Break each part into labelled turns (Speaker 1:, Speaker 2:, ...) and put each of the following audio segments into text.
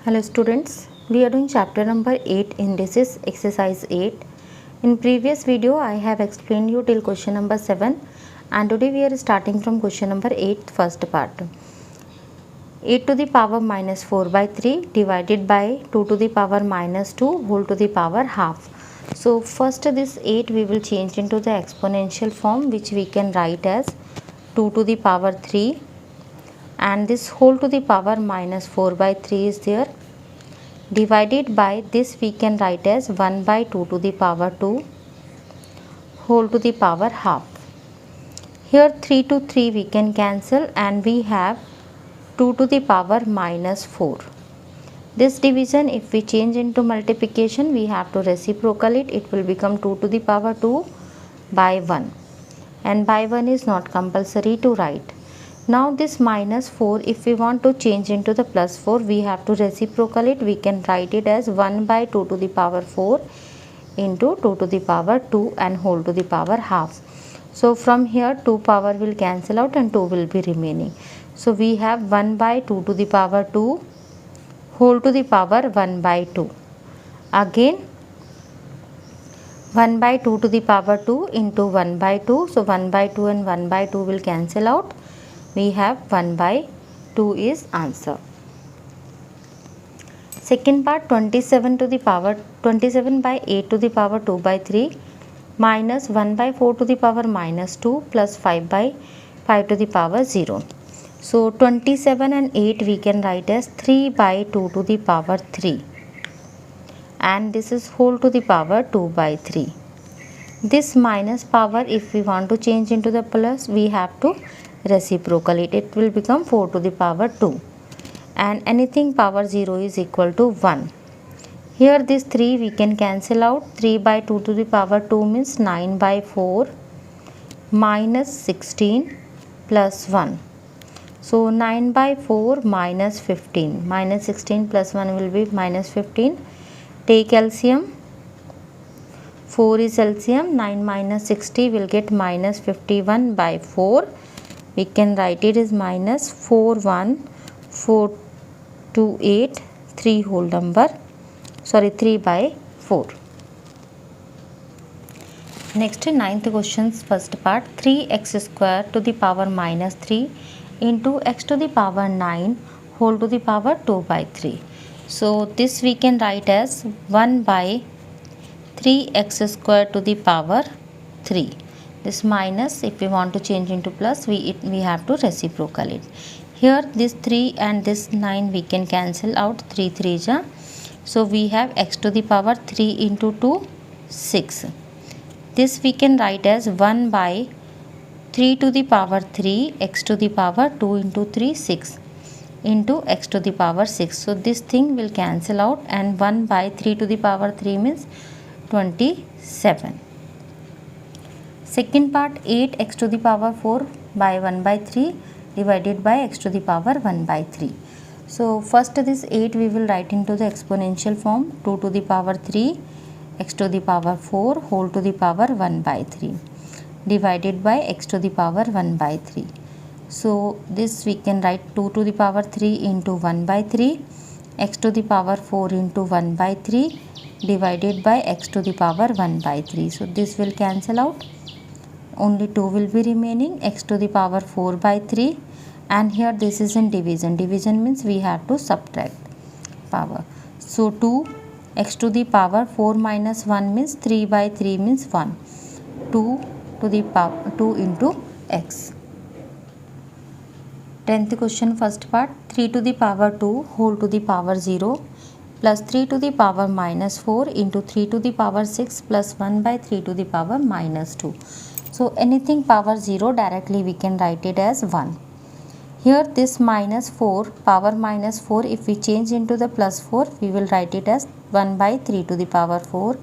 Speaker 1: Hello students, we are doing chapter number 8 Indices exercise 8. In previous video I have explained you till question number 7 and today we are starting from question number 8 first part. 8 to the power minus 4 by 3 divided by 2 to the power minus 2 whole to the power half. So first this 8 we will change into the exponential form which we can write as 2 to the power 3 and this whole to the power minus 4 by 3 is there. Divided by this we can write as 1 by 2 to the power 2 whole to the power half. Here 3 to 3 we can cancel and we have 2 to the power minus 4. This division if we change into multiplication we have to reciprocal it will become 2 to the power 2 by 1 and by 1 is not compulsory to write. Now this minus 4 if we want to change into the plus 4 we have to reciprocal it. We can write it as 1 by 2 to the power 4 into 2 to the power 2 and whole to the power half. So from here 2 power will cancel out and 2 will be remaining. So we have 1 by 2 to the power 2 whole to the power 1 by 2. Again 1 by 2 to the power 2 into 1 by 2. So 1 by 2 and 1 by 2 will cancel out. We have 1 by 2 is answer. Second part 27 to the power 27 by 8 to the power 2 by 3 minus 1 by 4 to the power minus 2 plus 5 by 5 to the power 0. So 27 and 8 we can write as 3 by 2 to the power 3 and this is whole to the power 2 by 3. This minus power if we want to change into the plus we have to reciprocal it will become 4 to the power 2 and anything power 0 is equal to 1. Here this 3 we can cancel out. 3 by 2 to the power 2 means 9 by 4 minus 16 plus 1. So 9 by 4 minus 15 minus 16 plus 1 will be minus 15. Take LCM. 4 is LCM. 9 minus 60 will get minus 51 by 4. We can write it as minus 41428 3 whole number 3 by 4. Next 9th questions first part 3x square to the power minus 3 into x to the power 9 whole to the power 2 by 3. So this we can write as 1 by 3x square to the power 3. This minus if we want to change into plus we have to reciprocal it. Here this 3 and this 9 we can cancel out 3 3 ja. So we have x to the power 3 into 2 6. This we can write as 1 by 3 to the power 3 x to the power 2 into 3 6 into x to the power 6. So this thing will cancel out and 1 by 3 to the power 3 means 27. Second part 8x to the power 4 by 1 by 3 divided by x to the power 1 by 3. So first this 8 we will write into the exponential form 2 to the power 3 x to the power 4 whole to the power 1 by 3 divided by x to the power 1 by 3. So this we can write 2 to the power 3 into 1 by 3 x to the power 4 into 1 by 3 divided by x to the power 1 by 3. So this will cancel out. Only 2 will be remaining x to the power 4 by 3 and here this is in division. Division means we have to subtract power. So 2 x to the power 4 minus 1 means 3 by 3 means 1. 2 to the power 2 into x. 10th question first part 3 to the power 2 whole to the power 0 plus 3 to the power minus 4 into 3 to the power 6 plus 1 by 3 to the power minus 2. So anything power 0 directly we can write it as 1. Here this minus 4 power minus 4 if we change into the plus 4 we will write it as 1 by 3 to the power 4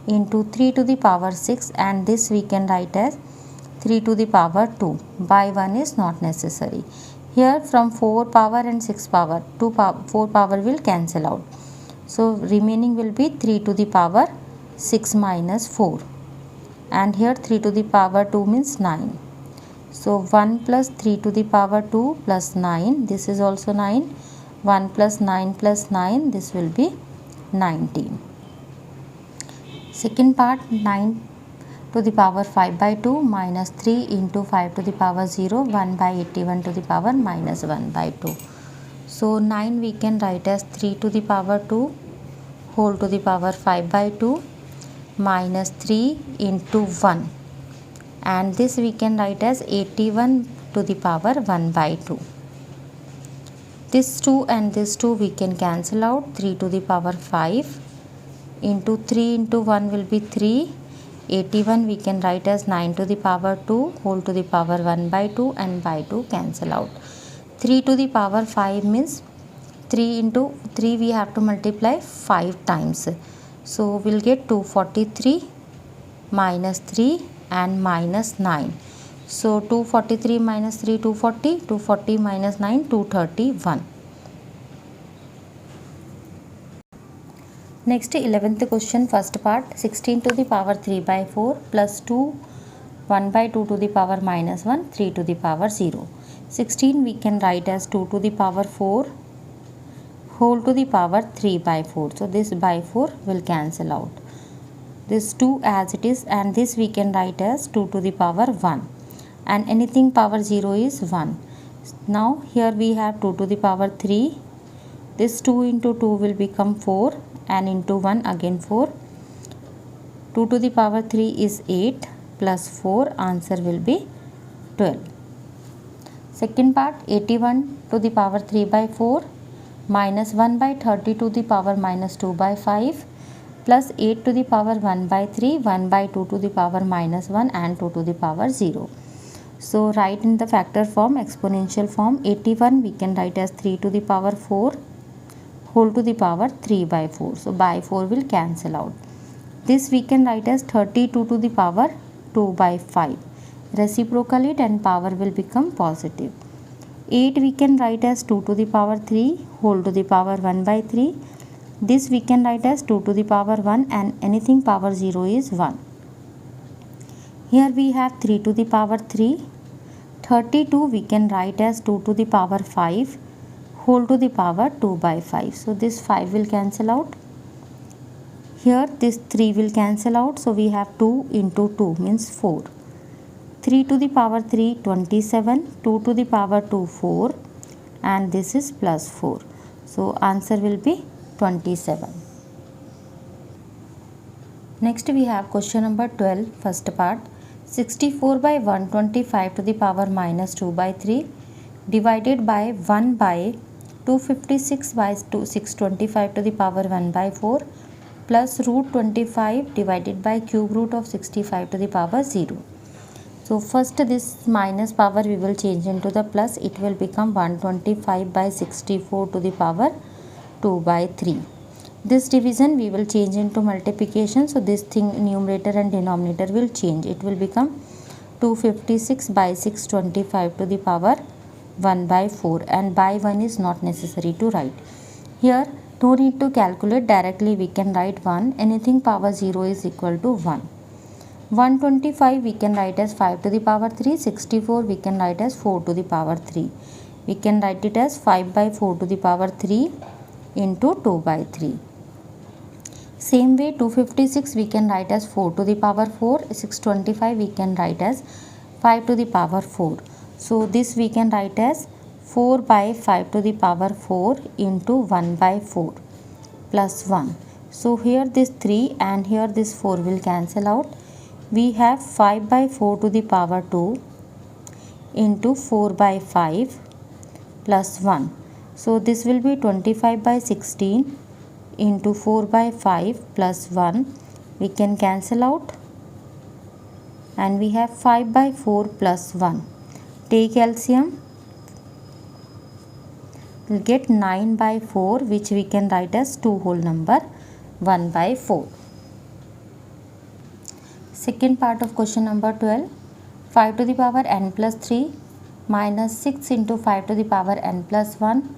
Speaker 1: into 3 to the power 6 and this we can write as 3 to the power 2 by 1 is not necessary. Here from 4 power and 6 power 4 power will cancel out. So remaining will be 3 to the power 6 minus 4 and here 3 to the power 2 means 9. So 1 plus 3 to the power 2 plus 9 this is also 9 1 plus 9 plus 9, this will be 19. Second part, 9 to the power 5 by 2 minus 3 into 5 to the power 0, 1 by 81 to the power minus 1 by 2. So 9 we can write as 3 to the power 2 whole to the power 5 by 2 minus 3 into 1, and this we can write as 81 to the power 1 by 2. This 2 and this 2 we can cancel out. 3 to the power 5 into 3 into 1 will be 3. 81 we can write as 9 to the power 2 whole to the power 1 by 2, and by 2 cancel out. 3 to the power 5 means 3 into 3 we have to multiply 5 times. So we'll get 243 minus 3 and minus 9. So 243 minus 3, 240, 240 minus 9, 231. Next, 11th question, first part, 16 to the power 3 by 4 plus 2, 1 by 2 to the power minus 1, 3 to the power 0. 16 we can write as 2 to the power 4 whole to the power 3 by 4. So this by 4 will cancel out. This 2 as it is, and this we can write as 2 to the power 1, and anything power 0 is 1. Now here we have 2 to the power 3. This 2 into 2 will become 4, and into 1 again 4. 2 to the power 3 is 8 plus 4, answer will be 12. Second part, 81 to the power 3 by 4 minus 1 by 30 to the power minus 2 by 5 plus 8 to the power 1 by 3, 1 by 2 to the power minus 1, and 2 to the power 0. So write in the factor form, exponential form. 81 we can write as 3 to the power 4 whole to the power 3 by 4. So by 4 will cancel out. This we can write as 32 to the power 2 by 5. Reciprocal it and power will become positive. 8 we can write as 2 to the power 3 whole to the power 1 by 3. This we can write as 2 to the power 1, and anything power 0 is 1. Here we have 3 to the power 3. 32 we can write as 2 to the power 5 whole to the power 2 by 5. So this 5 will cancel out. Here this 3 will cancel out. So we have 2 into 2 means 4. 3 to the power 3, 27. 2 to the power 2, 4. And this is plus 4. So answer will be 27. Next we have question number 12, first part. 64 by 125 to the power minus 2 by 3 divided by 1 by 256 by 625 to the power 1 by 4 plus root 25 divided by cube root of 65 to the power 0. So first this minus power we will change into the plus. It will become 125 by 64 to the power 2 by 3. This division we will change into multiplication. So this thing, numerator and denominator will change. It will become 256 by 625 to the power 1 by 4, and by 1 is not necessary to write. Here no need to calculate, directly we can write 1. Anything power 0 is equal to 1. 125 we can write as 5 to the power 3. 64 we can write as 4 to the power 3. We can write it as 5 by 4 to the power 3 into 2 by 3. Same way 256 we can write as 4 to the power 4. 625 we can write as 5 to the power 4. So this we can write as 4 by 5 to the power 4 into 1 by 4 plus 1. So here this 3 and here this 4 will cancel out. We have 5 by 4 to the power 2 into 4 by 5 plus 1. So this will be 25 by 16 into 4 by 5 plus 1. We can cancel out, and we have 5 by 4 plus 1. Take LCM. We'll get 9 by 4, which we can write as 2 whole number 1 by 4. Second part of question number 12. 5 to the power n plus 3 minus 6 into 5 to the power n plus 1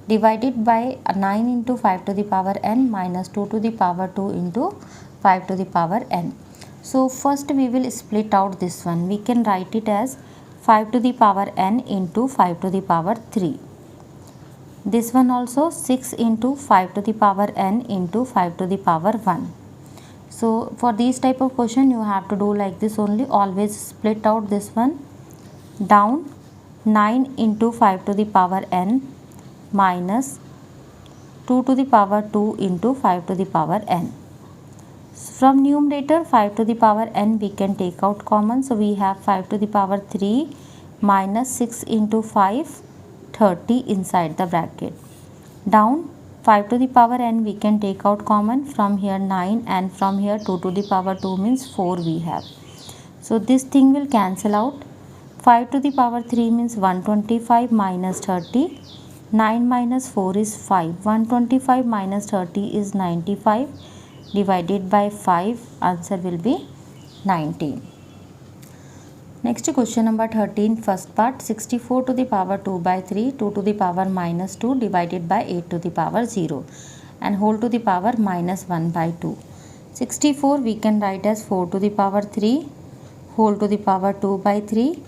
Speaker 1: divided by 9 into 5 to the power n minus 2 to the power 2 into 5 to the power n. So first we will split out this one. We can write it as 5 to the power n into 5 to the power 3. This one also 6 into 5 to the power n into 5 to the power 1. So for these type of question you have to do like this only. Always split out this one down. 9 into 5 to the power n minus 2 to the power 2 into 5 to the power n. From numerator 5 to the power n we can take out common. So we have 5 to the power 3 minus 6 into 5, 30 inside the bracket. Down 5 to the power n we can take out common. From here 9 and from here 2 to the power 2 means 4 we have. So this thing will cancel out. 5 to the power 3 means 125 minus 30. 9 minus 4 is 5. 125 minus 30 is 95. Divided by 5, answer will be 19. Next question number 13, first part. 64 to the power 2 by 3, 2 to the power minus 2 divided by 8 to the power 0 and whole to the power minus 1 by 2. 64 we can write as 4 to the power 3 whole to the power 2 by 3.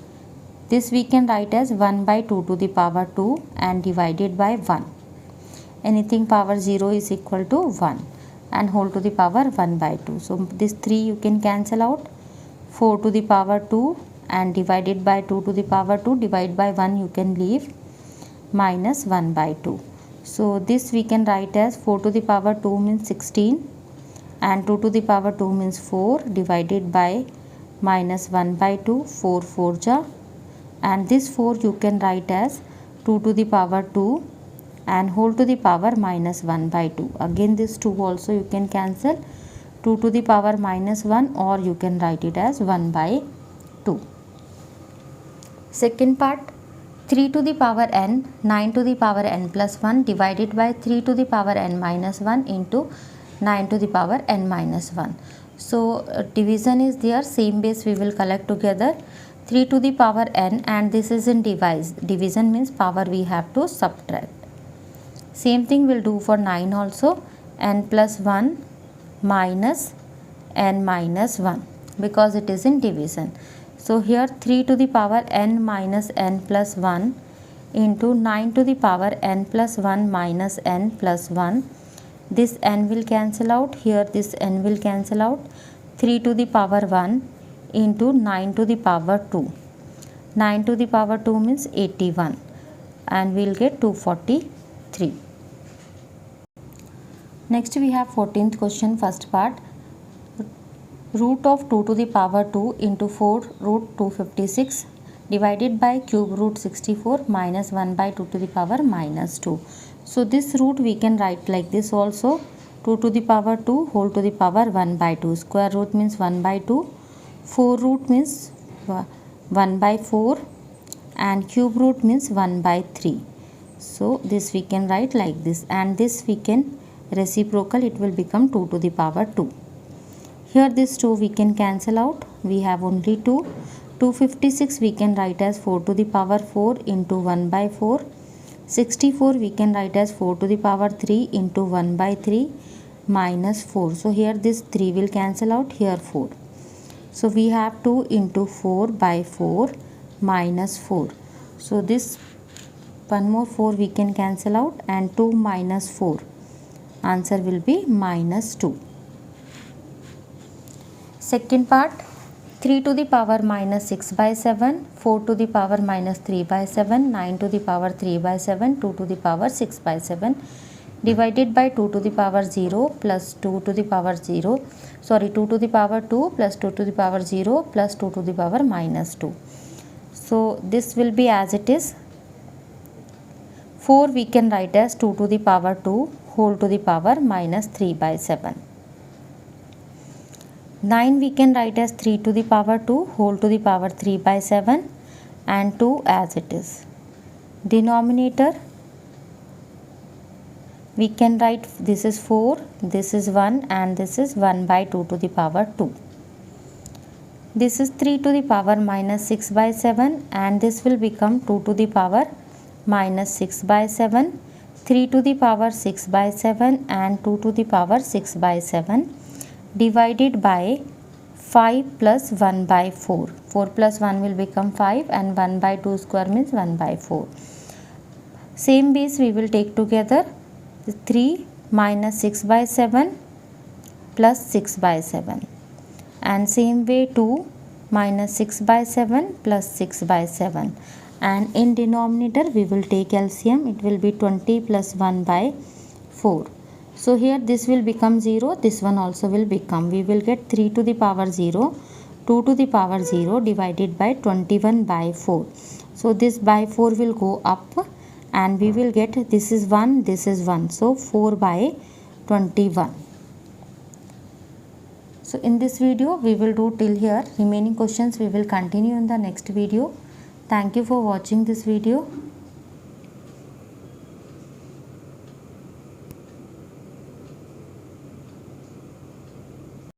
Speaker 1: This we can write as 1 by 2 to the power 2 and divided by 1. Anything power 0 is equal to 1 and whole to the power 1 by 2. So this 3 you can cancel out. 4 to the power 2 and divided by 2 to the power 2 divided by 1 you can leave minus 1 by 2. So this we can write as 4 to the power 2 means 16 and 2 to the power 2 means 4 divided by minus 1 by 2, 4 4 ja, and this 4 you can write as 2 to the power 2 and whole to the power minus 1 by 2. Again this 2 also you can cancel. 2 to the power minus 1 or you can write it as 1 by 2. Second part. 3 to the power n, 9 to the power n plus 1 divided by 3 to the power n minus 1 into 9 to the power n minus 1. So division is there, same base we will collect together. 3 to the power n and this is in division means power we have to subtract. Same thing will do for 9 also. N plus 1 minus n minus 1 because it is in division. So here 3 to the power n minus n plus 1 into 9 to the power n plus 1 minus n plus 1. This n will cancel out. Here this n will cancel out. 3 to the power 1 into 9 to the power 2. 9 to the power 2 means 81 and we will get 243. Next we have 14th question, first part. Root of 2 to the power 2 into 4 root 256 divided by cube root 64 minus 1 by 2 to the power minus 2. So this root we can write like this also. 2 to the power 2 whole to the power 1 by 2. Square root means 1 by 2. 4 root means 1 by 4 and cube root means 1 by 3. So this we can write like this and this we can reciprocal, it will become 2 to the power 2. Here this 2 we can cancel out. We have only 2. 256 we can write as 4 to the power 4 into 1 by 4. 64 we can write as 4 to the power 3 into 1 by 3 minus 4. So here this 3 will cancel out, here 4. So we have 2 into 4 by 4 minus 4. So this one more 4 we can cancel out and 2 minus 4. Answer will be minus 2. Second part. 3 to the power minus 6 by 7, 4 to the power minus 3 by 7, 9 to the power 3 by 7, 2 to the power 6 by 7 divided by 2 to the power 0 plus 2 to the power 2 to the power 2 plus 2 to the power 0 plus 2 to the power minus 2. So this will be as it is. 4 we can write as 2 to the power 2 whole to the power minus 3 by 7. 9 we can write as 3 to the power 2 whole to the power 3 by 7 and 2 as it is. Denominator we can write this is 4, this is 1 and this is 1 by 2 to the power 2. This is 3 to the power minus 6 by 7 and this will become 2 to the power minus 6 by 7, 3 to the power 6 by 7 and 2 to the power 6 by 7 divided by 5 plus 1 by 4. 4 plus 1 will become 5 and 1 by 2 square means 1 by 4. Same base we will take together. 3 minus 6 by 7 plus 6 by 7, and same way 2 minus 6 by 7 plus 6 by 7, and in denominator we will take LCM. It will be 20 plus 1 by 4. So here this will become 0, this one also will become, we will get 3 to the power 0, 2 to the power 0 divided by 21 by 4. So this by 4 will go up, and we will get, this is 1, this is 1, so 4 by 21. So in this video we will do till here. Remaining questions we will continue in the next video. Thank you for watching this video.